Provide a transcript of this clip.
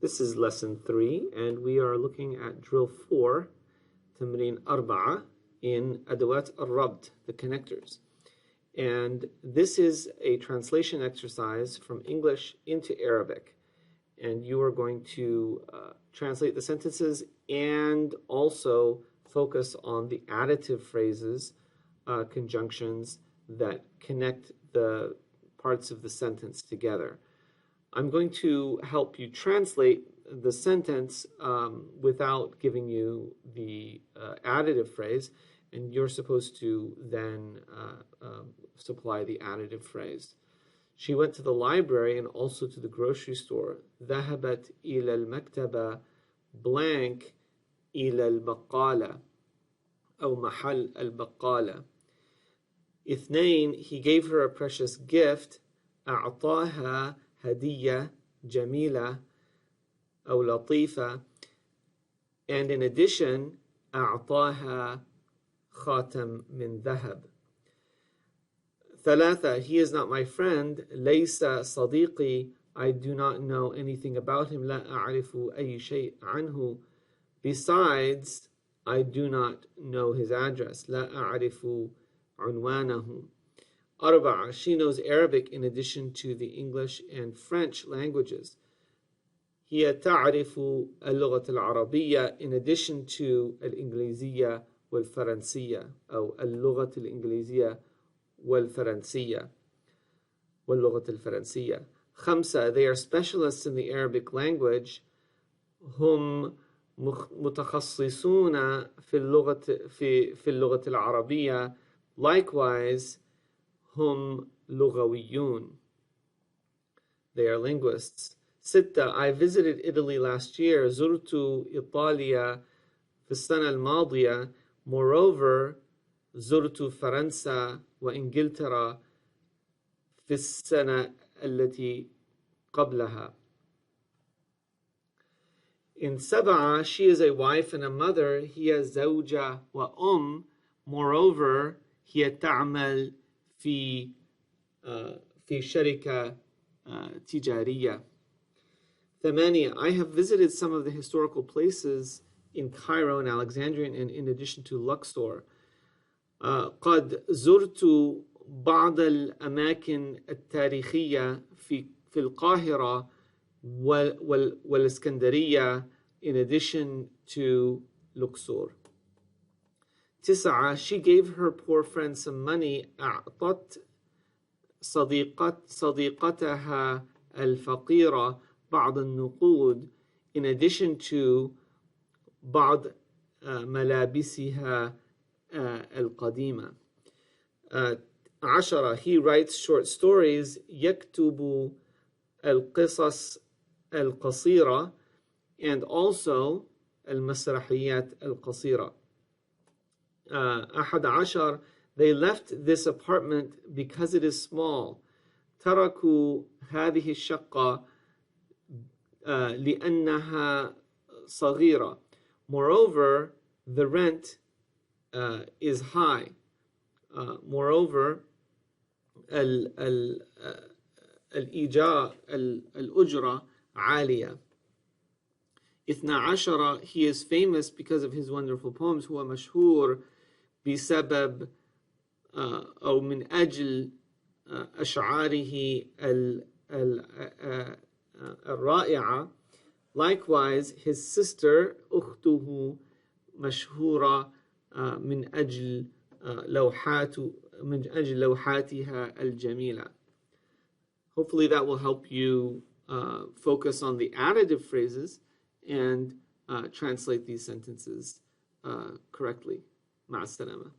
This is lesson 3, and we are looking at drill 4, تمرين 4, in أدوات الربط, the connectors. And this is a translation exercise from English into Arabic. And you are going to translate the sentences and also focus on the additive phrases, conjunctions that connect the parts of the sentence together. I'm going to help you translate the sentence without giving you the additive phrase, and you're supposed to then supply the additive phrase. She went to the library and also to the grocery store. ذهبت إلى المكتبة blank إلى البقالة أو محل البقالة. 2, he gave her a precious gift. أعطاها هدية جميلة أو لطيفة. And in addition, أعطاها خاتم من ذهب. 3, he is not my friend. ليس صديقي. I do not know anything about him. لا أعرف أي شيء عنه. Besides, I do not know his address. لا أعرف عنوانه. 4, she knows Arabic in addition to the English and French languages. هي تعرف اللغة العربية in addition to الإنجليزية والفرنسية أو اللغة الإنجليزية والفرنسية واللغة الفرنسية. 5, they are specialists in the Arabic language. هم متخصصون في اللغة العربية. Likewise, هم لغويون. They are linguists. 6, I visited Italy last year. زرت إيطاليا في السنة الماضية. Moreover, زرت فرنسا وإنجلترا في السنة التي قبلها. In 7, she is a wife and a mother. هي زوجة وأم. Moreover, هي تعمل في شركة تجارية. 8, I have visited some of the historical places in Cairo and Alexandria and in addition to Luxor. قد زرت بعض الأماكن التاريخية في القاهرة والإسكندرية in addition to Luxor. 9, she gave her poor friend some money. أعطت صديقتها الفقيرة بعض النقود in addition to بعض ملابسها القديمة. 10, he writes short stories. يكتب القصص القصيرة and also المسرحيات القصيرة. 11, they left this apartment because it is small. تركوا هذه الشقة لأنها صغيرة. Moreover, the rent is high. Moreover, الأجرة عالية. 12, he is famous because of his wonderful poems. هو مشهور بسبب أو من أجل أشعاره الرائعة. Likewise, his sister أخته مشهورة من أجل لوحاتها الجميلة. Hopefully that will help you focus on the additive phrases and translate these sentences correctly. مع السلامة.